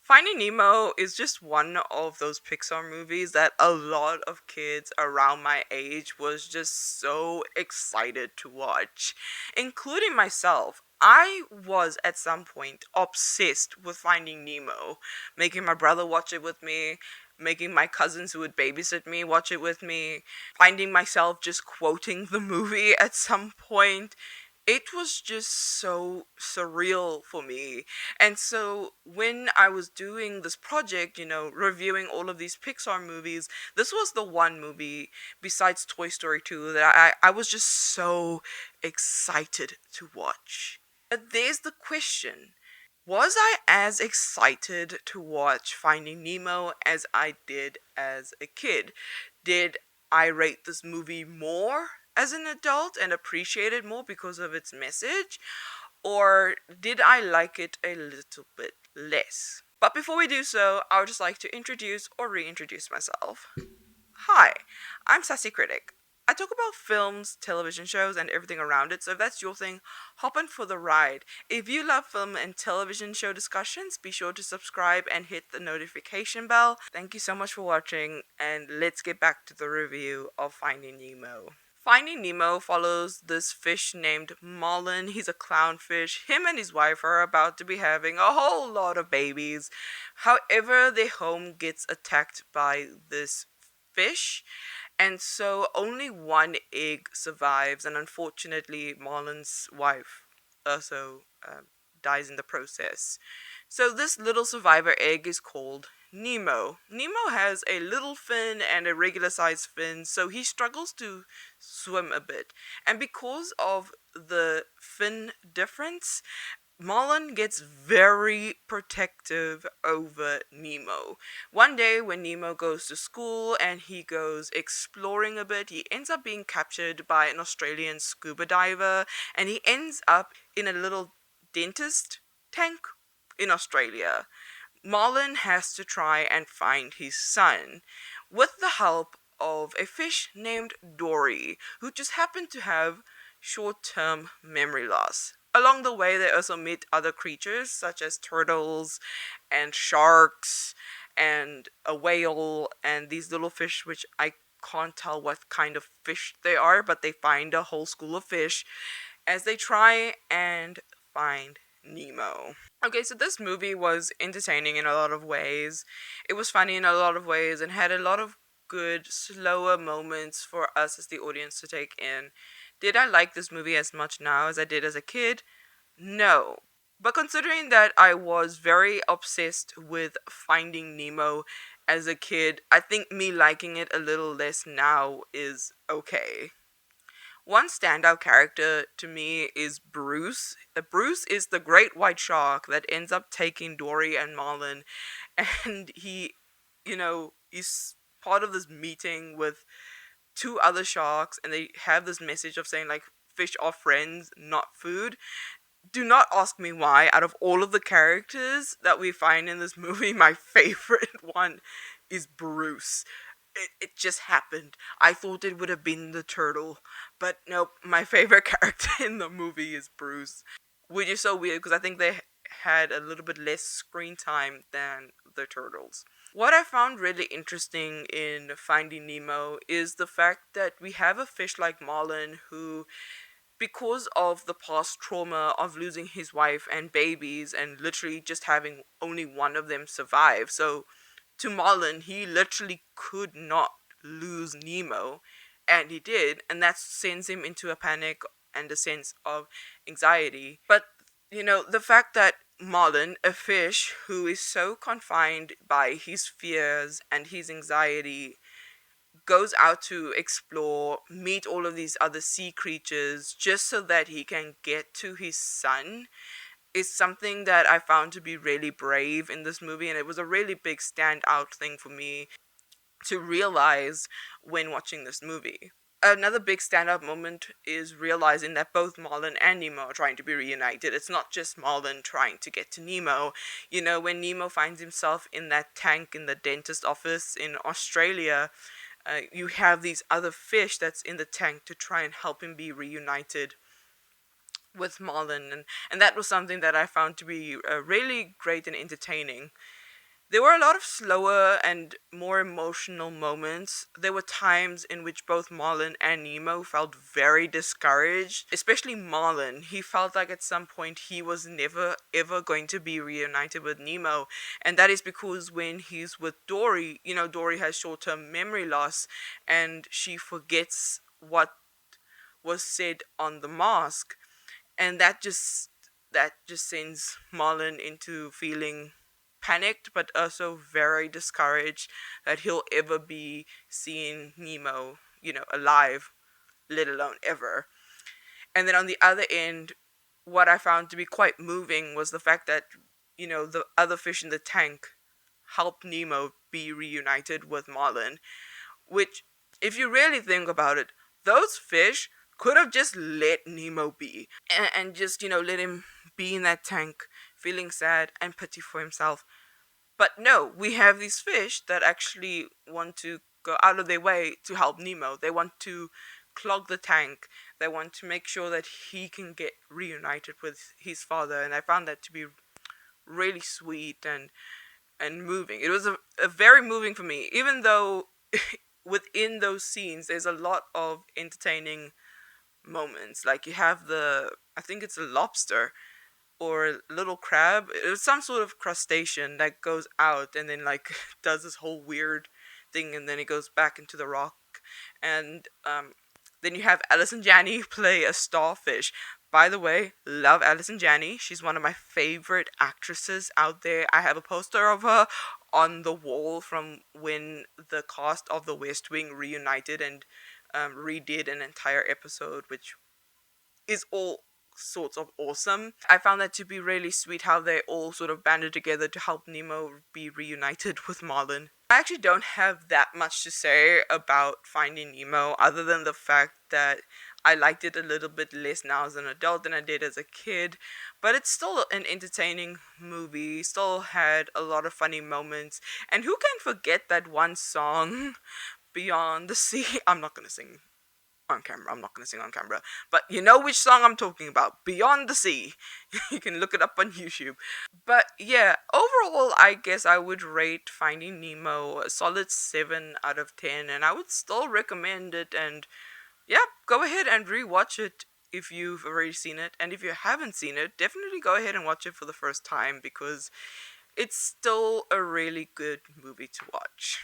Finding Nemo is just one of those Pixar movies that a lot of kids around my age was just so excited to watch, including myself. I was at some point obsessed with Finding Nemo, making my brother watch it with me, making my cousins who would babysit me watch it with me, finding myself just quoting the movie at some point. It was just so surreal for me. And so when I was doing this project, reviewing all of these Pixar movies, this was the one movie besides Toy Story 2 that I was just so excited to watch. But there's the question. Was I as excited to watch Finding Nemo as I did as a kid? Did I rate this movie more as an adult and appreciate it more because of its message? Or did I like it a little bit less? But before we do so, I would just like to introduce or reintroduce myself. Hi, I'm Sassy Critic. I talk about films, television shows, and everything around it, so if that's your thing, hop on for the ride. If you love film and television show discussions, be sure to subscribe and hit the notification bell. Thank you so much for watching, and let's get back to the review of Finding Nemo. Finding Nemo follows this fish named Marlin. He's a clownfish. Him and his wife are about to be having a whole lot of babies. However, their home gets attacked by this fish, and so only one egg survives, and unfortunately, Marlin's wife also dies in the process. So this little survivor egg is called Nemo. Nemo has a little fin and a regular sized fin, so he struggles to swim a bit. And because of the fin difference, Marlin gets very protective over Nemo. One day, when Nemo goes to school and he goes exploring a bit, he ends up being captured by an Australian scuba diver, and he ends up in a little dentist tank in Australia. Marlin has to try and find his son with the help of a fish named Dory, who just happened to have short term memory loss. Along the way, they also meet other creatures such as turtles and sharks and a whale and these little fish, which I can't tell what kind of fish they are, but they find a whole school of fish as they try and find Nemo. Okay, so this movie was entertaining in a lot of ways. It was funny in a lot of ways and had a lot of good, slower moments for us as the audience to take in. Did I like this movie as much now as I did as a kid? No. But considering that I was very obsessed with Finding Nemo as a kid, I think me liking it a little less now is okay. One standout character to me is Bruce. Bruce is the great white shark that ends up taking Dory and Marlin, and he's part of this meeting with two other sharks, and they have this message of saying, like, fish are friends, not food. Do not ask me why. Out of all of the characters that we find in this movie, my favorite one is Bruce. It just happened. I thought it would have been the turtle, but nope. My favorite character in the movie is Bruce, which is so weird because I think they had a little bit less screen time than the turtles. What I found really interesting in Finding Nemo is the fact that we have a fish like Marlin who, because of the past trauma of losing his wife and babies and literally just having only one of them survive. So to Marlin, he literally could not lose Nemo, and he did, and that sends him into a panic and a sense of anxiety. But, the fact that Marlin, a fish who is so confined by his fears and his anxiety, goes out to explore, meet all of these other sea creatures just so that he can get to his son is something that I found to be really brave in this movie, and it was a really big standout thing for me to realize when watching this movie. Another big standout moment is realizing that both Marlin and Nemo are trying to be reunited. It's not just Marlin trying to get to Nemo. When Nemo finds himself in that tank in the dentist office in Australia, you have these other fish that's in the tank to try and help him be reunited with Marlin, and that was something that I found to be really great and entertaining. There were a lot of slower and more emotional moments. There were times in which both Marlin and Nemo felt very discouraged, especially Marlin. He felt like at some point he was never ever going to be reunited with Nemo, and that is because when he's with Dory, Dory has short term memory loss and she forgets what was said on the mask, and that just sends Marlin into feeling panicked but also very discouraged that he'll ever be seeing Nemo, alive, let alone ever. And then on the other end, what I found to be quite moving was the fact that, the other fish in the tank helped Nemo be reunited with Marlin, which, if you really think about it, those fish could have just let Nemo be and just, let him be in that tank, feeling sad and pity for himself. But no, we have these fish that actually want to go out of their way to help Nemo. They want to clog the tank. They want to make sure that he can get reunited with his father. And I found that to be really sweet and moving. It was a very moving for me, even though within those scenes there's a lot of entertaining moments. Like you have I think it's a lobster or a little crab. It was some sort of crustacean that goes out and then like does this whole weird thing and then it goes back into the rock. And then you have Alison Janney play a starfish. By the way, love Alison Janney. She's one of my favorite actresses out there. I have a poster of her on the wall from when the cast of The West Wing reunited and redid an entire episode, which is all sorts of awesome. I found that to be really sweet how they all sort of banded together to help Nemo be reunited with Marlin. I actually don't have that much to say about Finding Nemo other than the fact that I liked it a little bit less now as an adult than I did as a kid, but it's still an entertaining movie, still had a lot of funny moments, and who can forget that one song, Beyond the Sea? I'm not gonna sing on camera. I'm not going to sing on camera. But you know which song I'm talking about. Beyond the Sea. You can look it up on YouTube. But yeah, overall, I guess I would rate Finding Nemo a solid 7 out of 10. And I would still recommend it. And yeah, go ahead and rewatch it if you've already seen it. And if you haven't seen it, definitely go ahead and watch it for the first time because it's still a really good movie to watch.